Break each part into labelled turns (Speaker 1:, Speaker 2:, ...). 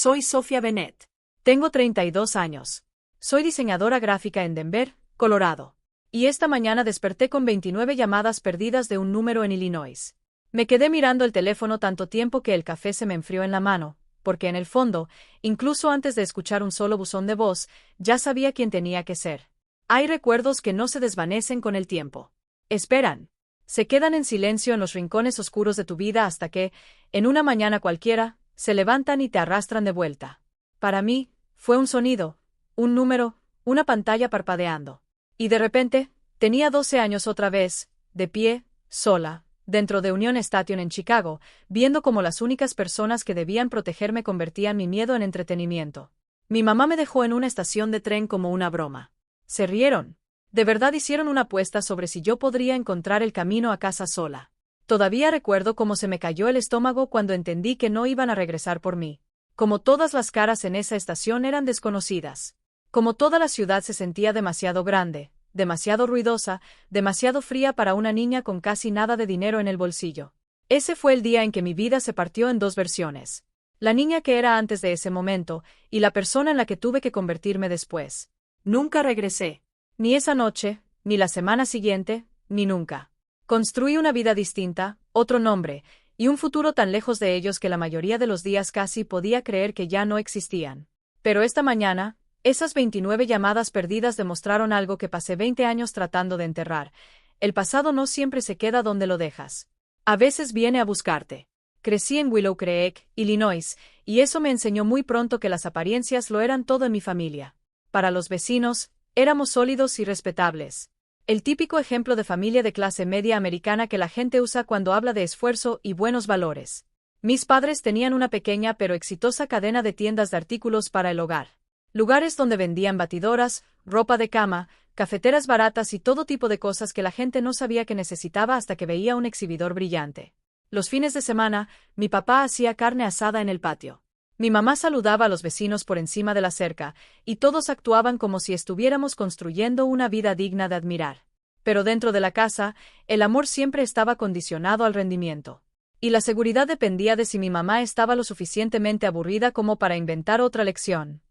Speaker 1: Soy Sofía Bennett. Tengo 32 años. Soy diseñadora gráfica en Denver, Colorado. Y esta mañana desperté con 29 llamadas perdidas de un número en Illinois. Me quedé mirando el teléfono tanto tiempo que el café se me enfrió en la mano, porque en el fondo, incluso antes de escuchar un solo buzón de voz, ya sabía quién tenía que ser. Hay recuerdos que no se desvanecen con el tiempo. Esperan. Se quedan en silencio en los rincones oscuros de tu vida hasta que, en una mañana cualquiera, se levantan y te arrastran de vuelta. Para mí, fue un sonido, un número, una pantalla parpadeando. Y de repente, tenía 12 años otra vez, de pie, sola, dentro de Union Station en Chicago, viendo cómo las únicas personas que debían protegerme convertían mi miedo en entretenimiento. Mi mamá me dejó en una estación de tren como una broma. Se rieron. De verdad hicieron una apuesta sobre si yo podría encontrar el camino a casa sola. Todavía recuerdo cómo se me cayó el estómago cuando entendí que no iban a regresar por mí. Como todas las caras en esa estación eran desconocidas. Como toda la ciudad se sentía demasiado grande, demasiado ruidosa, demasiado fría para una niña con casi nada de dinero en el bolsillo. Ese fue el día en que mi vida se partió en dos versiones. La niña que era antes de ese momento, y la persona en la que tuve que convertirme después. Nunca regresé. Ni esa noche, ni la semana siguiente, ni nunca. Construí una vida distinta, otro nombre, y un futuro tan lejos de ellos que la mayoría de los días casi podía creer que ya no existían. Pero esta mañana, esas 29 llamadas perdidas demostraron algo que pasé 20 años tratando de enterrar. El pasado no siempre se queda donde lo dejas. A veces viene a buscarte. Crecí en Willow Creek, Illinois, y eso me enseñó muy pronto que las apariencias lo eran todo en mi familia. Para los vecinos, éramos sólidos y respetables. El típico ejemplo de familia de clase media americana que la gente usa cuando habla de esfuerzo y buenos valores. Mis padres tenían una pequeña pero exitosa cadena de tiendas de artículos para el hogar. Lugares donde vendían batidoras, ropa de cama, cafeteras baratas y todo tipo de cosas que la gente no sabía que necesitaba hasta que veía un exhibidor brillante. Los fines de semana, mi papá hacía carne asada en el patio. Mi mamá saludaba a los vecinos por encima de la cerca, y todos actuaban como si estuviéramos construyendo una vida digna de admirar. Pero dentro de la casa, el amor siempre estaba condicionado al rendimiento. Y la seguridad dependía de si mi mamá estaba lo suficientemente aburrida como para inventar otra lección.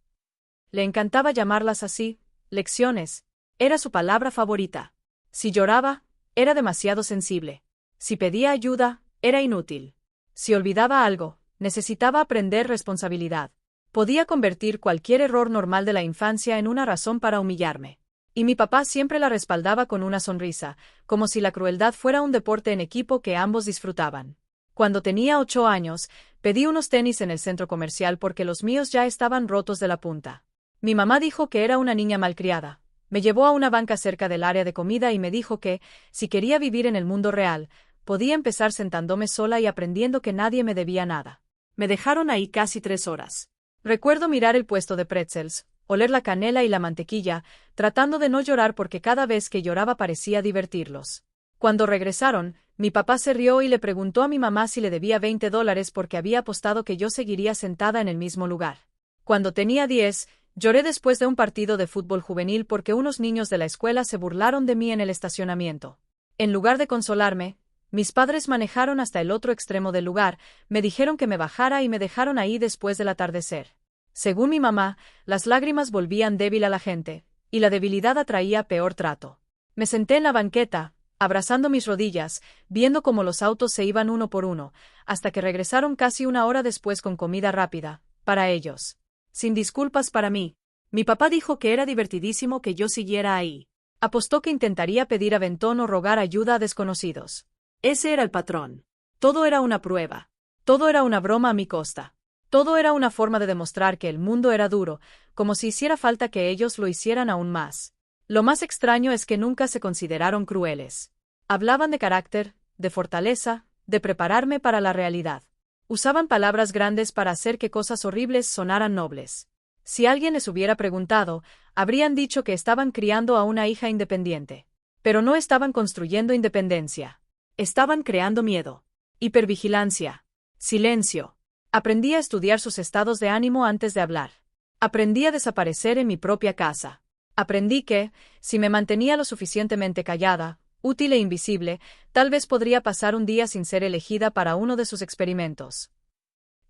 Speaker 1: Le encantaba llamarlas así, lecciones. Era su palabra favorita. Si lloraba, era demasiado sensible. Si pedía ayuda, era inútil. Si olvidaba algo, necesitaba aprender responsabilidad. Podía convertir cualquier error normal de la infancia en una razón para humillarme. Y mi papá siempre la respaldaba con una sonrisa, como si la crueldad fuera un deporte en equipo que ambos disfrutaban. Cuando tenía 8 años, pedí unos tenis en el centro comercial porque los míos ya estaban rotos de la punta. Mi mamá dijo que era una niña malcriada. Me llevó a una banca cerca del área de comida y me dijo que, si quería vivir en el mundo real, podía empezar sentándome sola y aprendiendo que nadie me debía nada. Me dejaron ahí casi 3 horas. Recuerdo mirar el puesto de pretzels, oler la canela y la mantequilla, tratando de no llorar porque cada vez que lloraba parecía divertirlos. Cuando regresaron, mi papá se rió y le preguntó a mi mamá si le debía $20 porque había apostado que yo seguiría sentada en el mismo lugar. Cuando tenía 10, lloré después de un partido de fútbol juvenil porque unos niños de la escuela se burlaron de mí en el estacionamiento. En lugar de consolarme, mis padres manejaron hasta el otro extremo del lugar, me dijeron que me bajara y me dejaron ahí después del atardecer. Según mi mamá, las lágrimas volvían débil a la gente, y la debilidad atraía peor trato. Me senté en la banqueta, abrazando mis rodillas, viendo cómo los autos se iban uno por uno, hasta que regresaron casi una hora después con comida rápida, para ellos. Sin disculpas para mí. Mi papá dijo que era divertidísimo que yo siguiera ahí. Apostó que intentaría pedir aventón o rogar ayuda a desconocidos. Ese era el patrón. Todo era una prueba. Todo era una broma a mi costa. Todo era una forma de demostrar que el mundo era duro, como si hiciera falta que ellos lo hicieran aún más. Lo más extraño es que nunca se consideraron crueles. Hablaban de carácter, de fortaleza, de prepararme para la realidad. Usaban palabras grandes para hacer que cosas horribles sonaran nobles. Si alguien les hubiera preguntado, habrían dicho que estaban criando a una hija independiente. Pero no estaban construyendo independencia. Estaban creando miedo, hipervigilancia, silencio. Aprendí a estudiar sus estados de ánimo antes de hablar. Aprendí a desaparecer en mi propia casa. Aprendí que, si me mantenía lo suficientemente callada, útil e invisible, tal vez podría pasar un día sin ser elegida para uno de sus experimentos.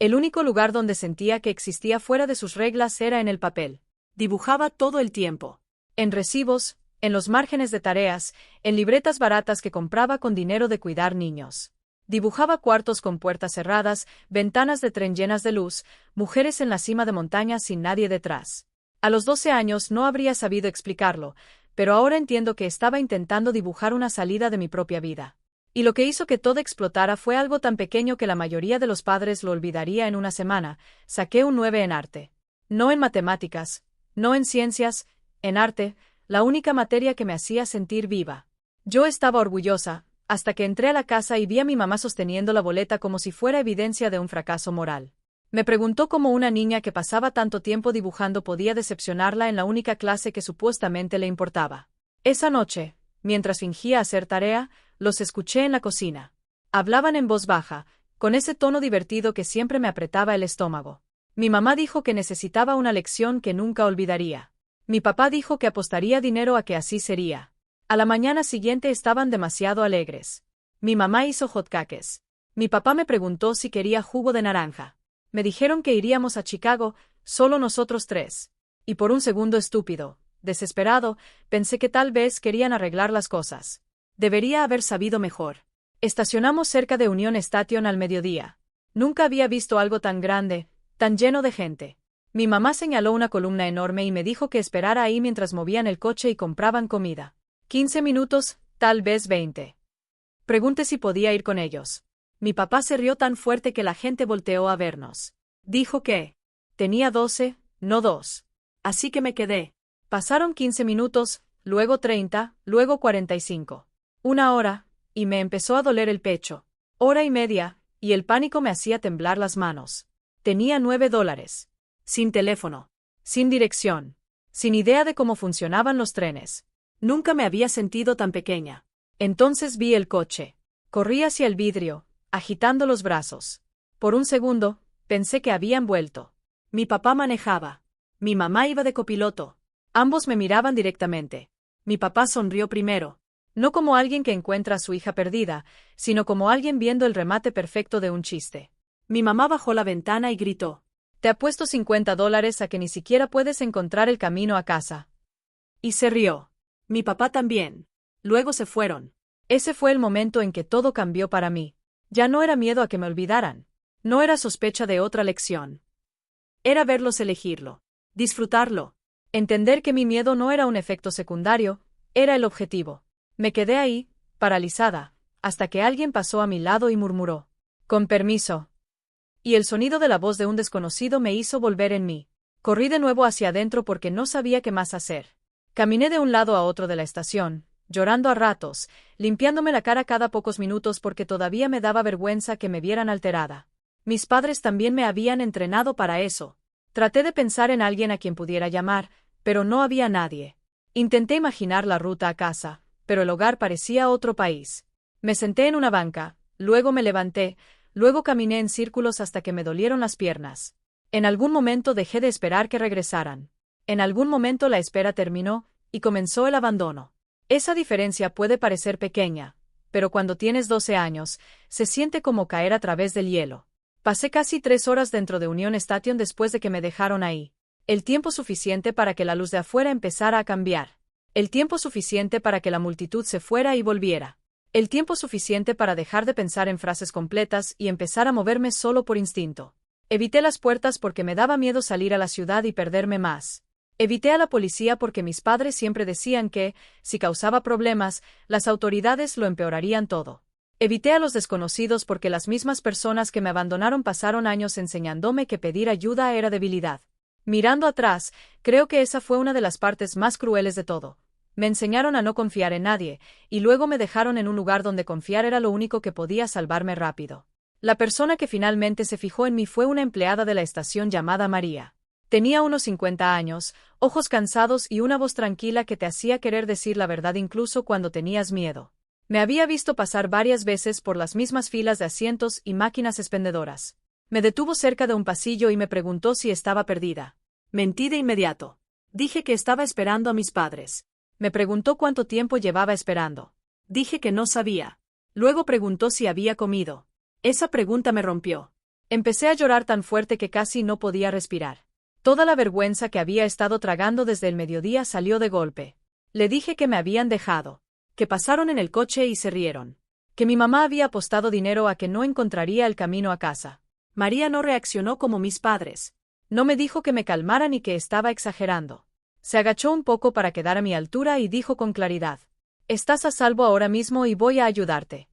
Speaker 1: El único lugar donde sentía que existía fuera de sus reglas era en el papel. Dibujaba todo el tiempo. En recibos, en los márgenes de tareas, en libretas baratas que compraba con dinero de cuidar niños. Dibujaba cuartos con puertas cerradas, ventanas de tren llenas de luz, mujeres en la cima de montañas sin nadie detrás. A los 12 años no habría sabido explicarlo, pero ahora entiendo que estaba intentando dibujar una salida de mi propia vida. Y lo que hizo que todo explotara fue algo tan pequeño que la mayoría de los padres lo olvidaría en una semana. Saqué un 9 en arte. No en matemáticas, no en ciencias, en arte, la única materia que me hacía sentir viva. Yo estaba orgullosa, hasta que entré a la casa y vi a mi mamá sosteniendo la boleta como si fuera evidencia de un fracaso moral. Me preguntó cómo una niña que pasaba tanto tiempo dibujando podía decepcionarla en la única clase que supuestamente le importaba. Esa noche, mientras fingía hacer tarea, los escuché en la cocina. Hablaban en voz baja, con ese tono divertido que siempre me apretaba el estómago. Mi mamá dijo que necesitaba una lección que nunca olvidaría. Mi papá dijo que apostaría dinero a que así sería. A la mañana siguiente estaban demasiado alegres. Mi mamá hizo hotcakes. Mi papá me preguntó si quería jugo de naranja. Me dijeron que iríamos a Chicago, solo nosotros tres. Y por un segundo estúpido, desesperado, pensé que tal vez querían arreglar las cosas. Debería haber sabido mejor. Estacionamos cerca de Union Station al mediodía. Nunca había visto algo tan grande, tan lleno de gente. Mi mamá señaló una columna enorme y me dijo que esperara ahí mientras movían el coche y compraban comida. 15 minutos, tal vez 20. Pregunté si podía ir con ellos. Mi papá se rió tan fuerte que la gente volteó a vernos. Dijo que tenía 12, no 2. Así que me quedé. Pasaron 15 minutos, luego 30, luego 45. Una hora, y me empezó a doler el pecho. Hora y media, y el pánico me hacía temblar las manos. Tenía $9. Sin teléfono. Sin dirección. Sin idea de cómo funcionaban los trenes. Nunca me había sentido tan pequeña. Entonces vi el coche. Corrí hacia el vidrio, agitando los brazos. Por un segundo, pensé que habían vuelto. Mi papá manejaba. Mi mamá iba de copiloto. Ambos me miraban directamente. Mi papá sonrió primero. No como alguien que encuentra a su hija perdida, sino como alguien viendo el remate perfecto de un chiste. Mi mamá bajó la ventana y gritó: «Te apuesto $50 a que ni siquiera puedes encontrar el camino a casa». Y se rió. Mi papá también. Luego se fueron. Ese fue el momento en que todo cambió para mí. Ya no era miedo a que me olvidaran. No era sospecha de otra lección. Era verlos elegirlo. Disfrutarlo. Entender que mi miedo no era un efecto secundario, era el objetivo. Me quedé ahí, paralizada, hasta que alguien pasó a mi lado y murmuró: «Con permiso». Y el sonido de la voz de un desconocido me hizo volver en mí. Corrí de nuevo hacia adentro porque no sabía qué más hacer. Caminé de un lado a otro de la estación, llorando a ratos, limpiándome la cara cada pocos minutos porque todavía me daba vergüenza que me vieran alterada. Mis padres también me habían entrenado para eso. Traté de pensar en alguien a quien pudiera llamar, pero no había nadie. Intenté imaginar la ruta a casa, pero el hogar parecía otro país. Me senté en una banca, luego me levanté, luego caminé en círculos hasta que me dolieron las piernas. En algún momento dejé de esperar que regresaran. En algún momento la espera terminó, y comenzó el abandono. Esa diferencia puede parecer pequeña, pero cuando tienes 12 años, se siente como caer a través del hielo. Pasé casi 3 horas dentro de Union Station después de que me dejaron ahí. El tiempo suficiente para que la luz de afuera empezara a cambiar. El tiempo suficiente para que la multitud se fuera y volviera. El tiempo suficiente para dejar de pensar en frases completas y empezar a moverme solo por instinto. Evité las puertas porque me daba miedo salir a la ciudad y perderme más. Evité a la policía porque mis padres siempre decían que, si causaba problemas, las autoridades lo empeorarían todo. Evité a los desconocidos porque las mismas personas que me abandonaron pasaron años enseñándome que pedir ayuda era debilidad. Mirando atrás, creo que esa fue una de las partes más crueles de todo. Me enseñaron a no confiar en nadie, y luego me dejaron en un lugar donde confiar era lo único que podía salvarme rápido. La persona que finalmente se fijó en mí fue una empleada de la estación llamada María. Tenía unos 50 años, ojos cansados y una voz tranquila que te hacía querer decir la verdad incluso cuando tenías miedo. Me había visto pasar varias veces por las mismas filas de asientos y máquinas expendedoras. Me detuvo cerca de un pasillo y me preguntó si estaba perdida. Mentí de inmediato. Dije que estaba esperando a mis padres. Me preguntó cuánto tiempo llevaba esperando. Dije que no sabía. Luego preguntó si había comido. Esa pregunta me rompió. Empecé a llorar tan fuerte que casi no podía respirar. Toda la vergüenza que había estado tragando desde el mediodía salió de golpe. Le dije que me habían dejado, que pasaron en el coche y se rieron, que mi mamá había apostado dinero a que no encontraría el camino a casa. María no reaccionó como mis padres. No me dijo que me calmara ni que estaba exagerando. Se agachó un poco para quedar a mi altura y dijo con claridad: «Estás a salvo ahora mismo y voy a ayudarte».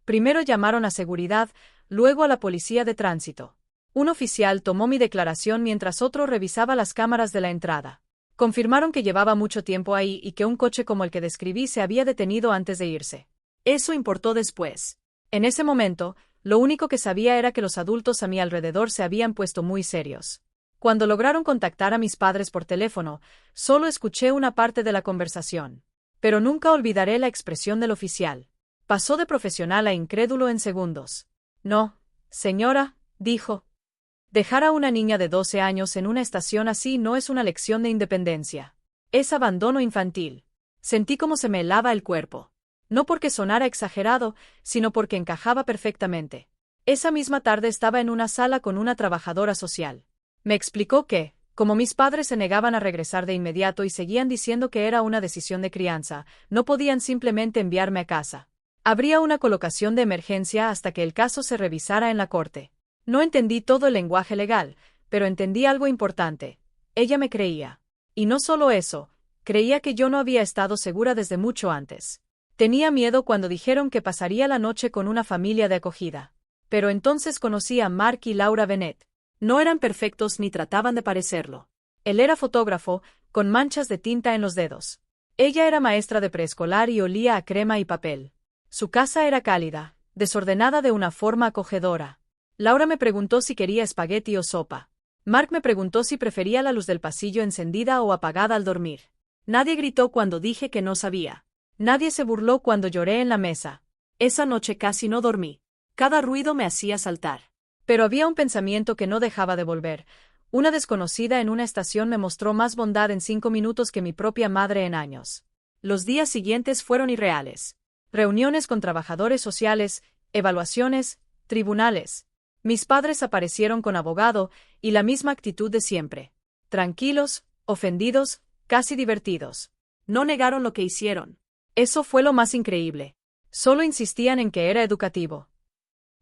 Speaker 1: Primero llamaron a seguridad, luego a la policía de tránsito. Un oficial tomó mi declaración mientras otro revisaba las cámaras de la entrada. Confirmaron que llevaba mucho tiempo ahí y que un coche como el que describí se había detenido antes de irse. Eso importó después. En ese momento, lo único que sabía era que los adultos a mi alrededor se habían puesto muy serios. Cuando lograron contactar a mis padres por teléfono, solo escuché una parte de la conversación. Pero nunca olvidaré la expresión del oficial. Pasó de profesional a incrédulo en segundos. «No, señora», dijo. «Dejar a una niña de 12 años en una estación así no es una lección de independencia. Es abandono infantil». Sentí como se me helaba el cuerpo. No porque sonara exagerado, sino porque encajaba perfectamente. Esa misma tarde estaba en una sala con una trabajadora social. Me explicó que, como mis padres se negaban a regresar de inmediato y seguían diciendo que era una decisión de crianza, no podían simplemente enviarme a casa. Habría una colocación de emergencia hasta que el caso se revisara en la corte. No entendí todo el lenguaje legal, pero entendí algo importante. Ella me creía. Y no solo eso, creía que yo no había estado segura desde mucho antes. Tenía miedo cuando dijeron que pasaría la noche con una familia de acogida. Pero entonces conocí a Mark y Laura Bennett. No eran perfectos ni trataban de parecerlo. Él era fotógrafo, con manchas de tinta en los dedos. Ella era maestra de preescolar y olía a crema y papel. Su casa era cálida, desordenada de una forma acogedora. Laura me preguntó si quería espagueti o sopa. Mark me preguntó si prefería la luz del pasillo encendida o apagada al dormir. Nadie gritó cuando dije que no sabía. Nadie se burló cuando lloré en la mesa. Esa noche casi no dormí. Cada ruido me hacía saltar. Pero había un pensamiento que no dejaba de volver. Una desconocida en una estación me mostró más bondad en 5 minutos que mi propia madre en años. Los días siguientes fueron irreales. Reuniones con trabajadores sociales, evaluaciones, tribunales. Mis padres aparecieron con abogado y la misma actitud de siempre. Tranquilos, ofendidos, casi divertidos. No negaron lo que hicieron. Eso fue lo más increíble. Solo insistían en que era educativo.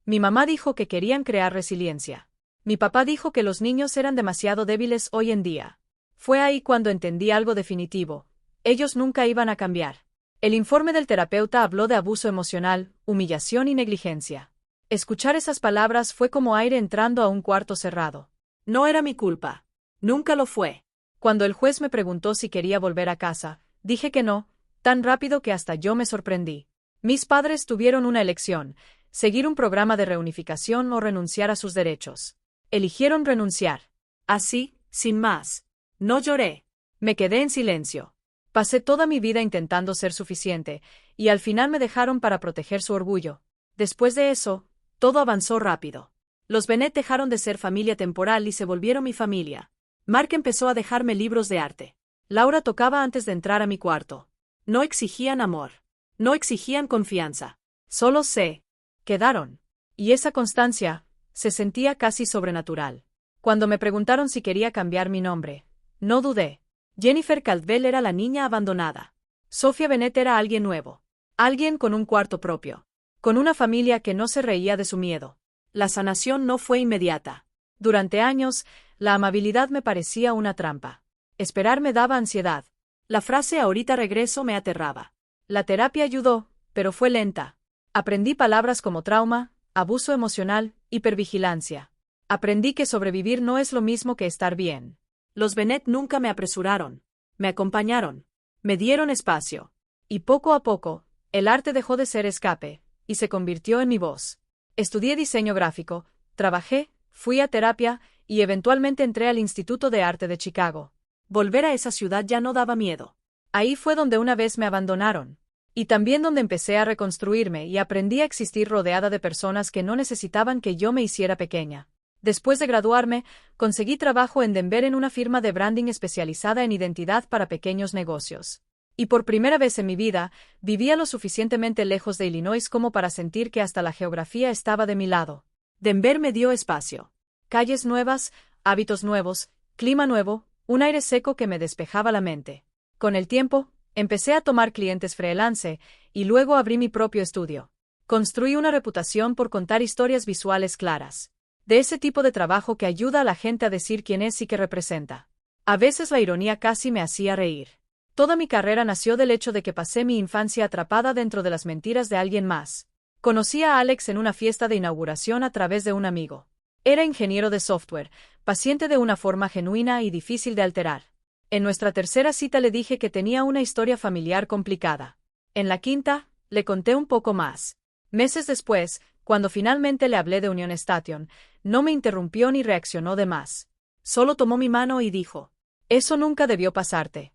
Speaker 1: Mi mamá dijo que querían crear resiliencia. Mi papá dijo que los niños eran demasiado débiles hoy en día. Fue ahí cuando entendí algo definitivo. Ellos nunca iban a cambiar. El informe del terapeuta habló de abuso emocional, humillación y negligencia. Escuchar esas palabras fue como aire entrando a un cuarto cerrado. No era mi culpa. Nunca lo fue. Cuando el juez me preguntó si quería volver a casa, dije que no, tan rápido que hasta yo me sorprendí. Mis padres tuvieron una elección: seguir un programa de reunificación o renunciar a sus derechos. Eligieron renunciar. Así, sin más. No lloré. Me quedé en silencio. Pasé toda mi vida intentando ser suficiente, y al final me dejaron para proteger su orgullo. Después de eso, todo avanzó rápido. Los Bennett dejaron de ser familia temporal y se volvieron mi familia. Mark empezó a dejarme libros de arte. Laura tocaba antes de entrar a mi cuarto. No exigían amor. No exigían confianza. Solo se quedaron. Y esa constancia se sentía casi sobrenatural. Cuando me preguntaron si quería cambiar mi nombre, no dudé. Jennifer Caldwell era la niña abandonada. Sophia Bennett era alguien nuevo. Alguien con un cuarto propio. Con una familia que no se reía de su miedo. La sanación no fue inmediata. Durante años, la amabilidad me parecía una trampa. Esperar me daba ansiedad. La frase «ahorita regreso» me aterraba. La terapia ayudó, pero fue lenta. Aprendí palabras como trauma, abuso emocional, hipervigilancia. Aprendí que sobrevivir no es lo mismo que estar bien. Los Bennett nunca me apresuraron. Me acompañaron. Me dieron espacio. Y poco a poco, el arte dejó de ser escape, y se convirtió en mi voz. Estudié diseño gráfico, trabajé, fui a terapia, y eventualmente entré al Instituto de Arte de Chicago. Volver a esa ciudad ya no daba miedo. Ahí fue donde una vez me abandonaron. Y también donde empecé a reconstruirme y aprendí a existir rodeada de personas que no necesitaban que yo me hiciera pequeña. Después de graduarme, conseguí trabajo en Denver en una firma de branding especializada en identidad para pequeños negocios. Y por primera vez en mi vida, vivía lo suficientemente lejos de Illinois como para sentir que hasta la geografía estaba de mi lado. Denver me dio espacio. Calles nuevas, hábitos nuevos, clima nuevo, un aire seco que me despejaba la mente. Con el tiempo, empecé a tomar clientes freelance, y luego abrí mi propio estudio. Construí una reputación por contar historias visuales claras. De ese tipo de trabajo que ayuda a la gente a decir quién es y qué representa. A veces la ironía casi me hacía reír. Toda mi carrera nació del hecho de que pasé mi infancia atrapada dentro de las mentiras de alguien más. Conocí a Alex en una fiesta de inauguración a través de un amigo. Era ingeniero de software, paciente de una forma genuina y difícil de alterar. En nuestra tercera cita le dije que tenía una historia familiar complicada. En la quinta, le conté un poco más. Meses después, cuando finalmente le hablé de Union Station, no me interrumpió ni reaccionó de más. Solo tomó mi mano y dijo: «Eso nunca debió pasarte».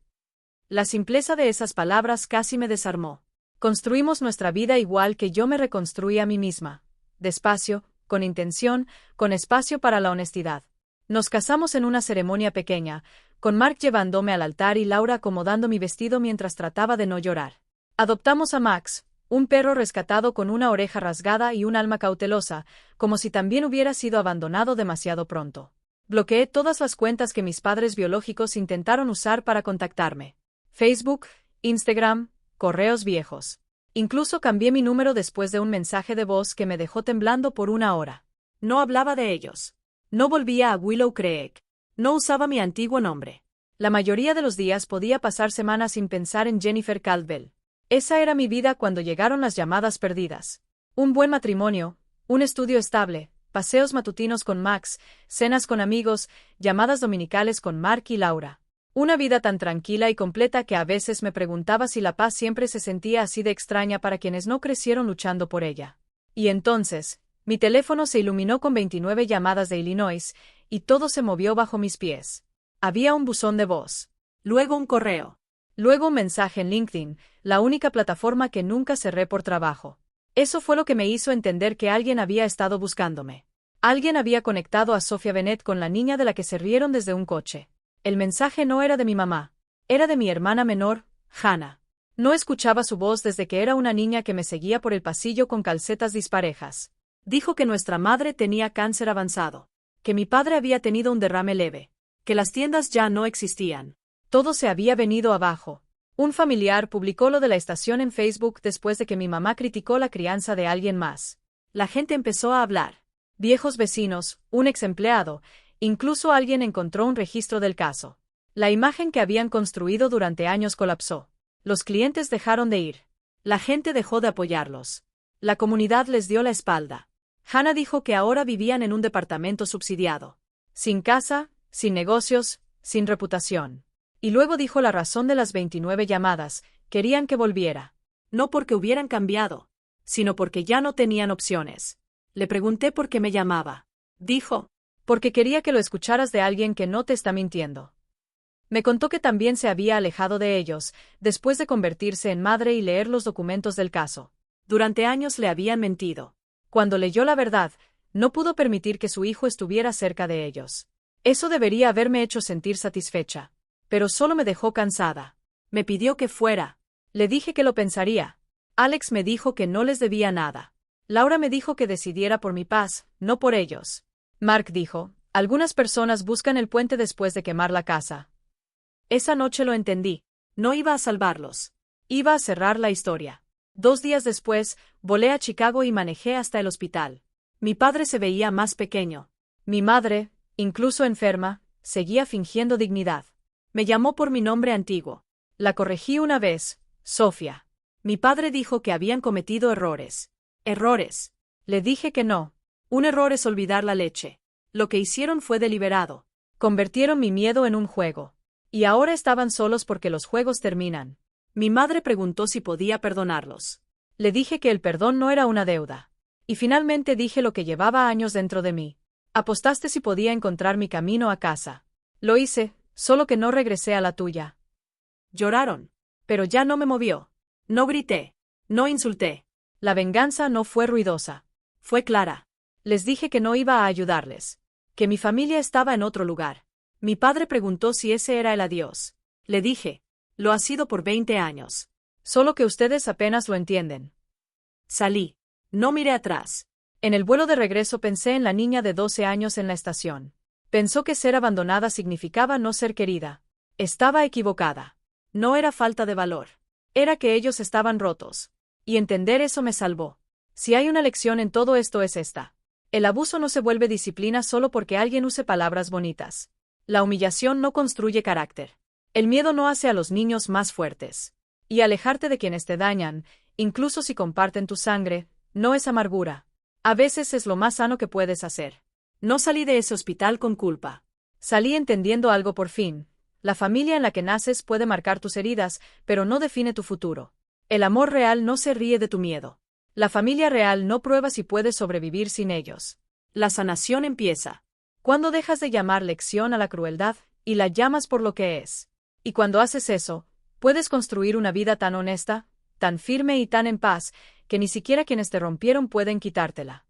Speaker 1: La simpleza de esas palabras casi me desarmó. Construimos nuestra vida igual que yo me reconstruí a mí misma. Despacio, con intención, con espacio para la honestidad. Nos casamos en una ceremonia pequeña, con Mark llevándome al altar y Laura acomodando mi vestido mientras trataba de no llorar. Adoptamos a Max, un perro rescatado con una oreja rasgada y un alma cautelosa, como si también hubiera sido abandonado demasiado pronto. Bloqueé todas las cuentas que mis padres biológicos intentaron usar para contactarme. Facebook, Instagram, correos viejos. Incluso cambié mi número después de un mensaje de voz que me dejó temblando por una hora. No hablaba de ellos. No volvía a Willow Creek. No usaba mi antiguo nombre. La mayoría de los días podía pasar semanas sin pensar en Jennifer Caldwell. Esa era mi vida cuando llegaron las llamadas perdidas. Un buen matrimonio, un estudio estable, paseos matutinos con Max, cenas con amigos, llamadas dominicales con Mark y Laura. Una vida tan tranquila y completa que a veces me preguntaba si la paz siempre se sentía así de extraña para quienes no crecieron luchando por ella. Y entonces, mi teléfono se iluminó con 29 llamadas de Illinois, y todo se movió bajo mis pies. Había un buzón de voz. Luego un correo. Luego un mensaje en LinkedIn, la única plataforma que nunca cerré por trabajo. Eso fue lo que me hizo entender que alguien había estado buscándome. Alguien había conectado a Sofía Bennett con la niña de la que se rieron desde un coche. El mensaje no era de mi mamá. Era de mi hermana menor, Hannah. No escuchaba su voz desde que era una niña que me seguía por el pasillo con calcetas disparejas. Dijo que nuestra madre tenía cáncer avanzado. Que mi padre había tenido un derrame leve. Que las tiendas ya no existían. Todo se había venido abajo. Un familiar publicó lo de la estación en Facebook después de que mi mamá criticó la crianza de alguien más. La gente empezó a hablar. Viejos vecinos, un ex empleado, incluso alguien encontró un registro del caso. La imagen que habían construido durante años colapsó. Los clientes dejaron de ir. La gente dejó de apoyarlos. La comunidad les dio la espalda. Hannah dijo que ahora vivían en un departamento subsidiado. Sin casa, sin negocios, sin reputación. Y luego dijo la razón de las 29 llamadas: querían que volviera. No porque hubieran cambiado, sino porque ya no tenían opciones. Le pregunté por qué me llamaba. Dijo: porque quería que lo escucharas de alguien que no te está mintiendo. Me contó que también se había alejado de ellos, después de convertirse en madre y leer los documentos del caso. Durante años le habían mentido. Cuando leyó la verdad, no pudo permitir que su hijo estuviera cerca de ellos. Eso debería haberme hecho sentir satisfecha. Pero solo me dejó cansada. Me pidió que fuera. Le dije que lo pensaría. Alex me dijo que no les debía nada. Laura me dijo que decidiera por mi paz, no por ellos. Mark dijo: algunas personas buscan el puente después de quemar la casa. Esa noche lo entendí. No iba a salvarlos. Iba a cerrar la historia. 2 días después, volé a Chicago y manejé hasta el hospital. Mi padre se veía más pequeño. Mi madre, incluso enferma, seguía fingiendo dignidad. Me llamó por mi nombre antiguo. La corregí una vez: Sofía. Mi padre dijo que habían cometido errores. ¿Errores? Le dije que no. Un error es olvidar la leche. Lo que hicieron fue deliberado. Convirtieron mi miedo en un juego. Y ahora estaban solos porque los juegos terminan. Mi madre preguntó si podía perdonarlos. Le dije que el perdón no era una deuda. Y finalmente dije lo que llevaba años dentro de mí. Apostaste si podía encontrar mi camino a casa. Lo hice, solo que no regresé a la tuya. Lloraron. Pero ya no me movió. No grité. No insulté. La venganza no fue ruidosa. Fue clara. Les dije que no iba a ayudarles. Que mi familia estaba en otro lugar. Mi padre preguntó si ese era el adiós. Le dije: lo ha sido por 20 años. Solo que ustedes apenas lo entienden. Salí. No miré atrás. En el vuelo de regreso pensé en la niña de 12 años en la estación. Pensó que ser abandonada significaba no ser querida. Estaba equivocada. No era falta de valor. Era que ellos estaban rotos. Y entender eso me salvó. Si hay una lección en todo esto es esta. El abuso no se vuelve disciplina solo porque alguien use palabras bonitas. La humillación no construye carácter. El miedo no hace a los niños más fuertes. Y alejarte de quienes te dañan, incluso si comparten tu sangre, no es amargura. A veces es lo más sano que puedes hacer. No salí de ese hospital con culpa. Salí entendiendo algo por fin. La familia en la que naces puede marcar tus heridas, pero no define tu futuro. El amor real no se ríe de tu miedo. La familia real no prueba si puedes sobrevivir sin ellos. La sanación empieza cuando dejas de llamar lección a la crueldad y la llamas por lo que es. Y cuando haces eso, puedes construir una vida tan honesta, tan firme y tan en paz, que ni siquiera quienes te rompieron pueden quitártela.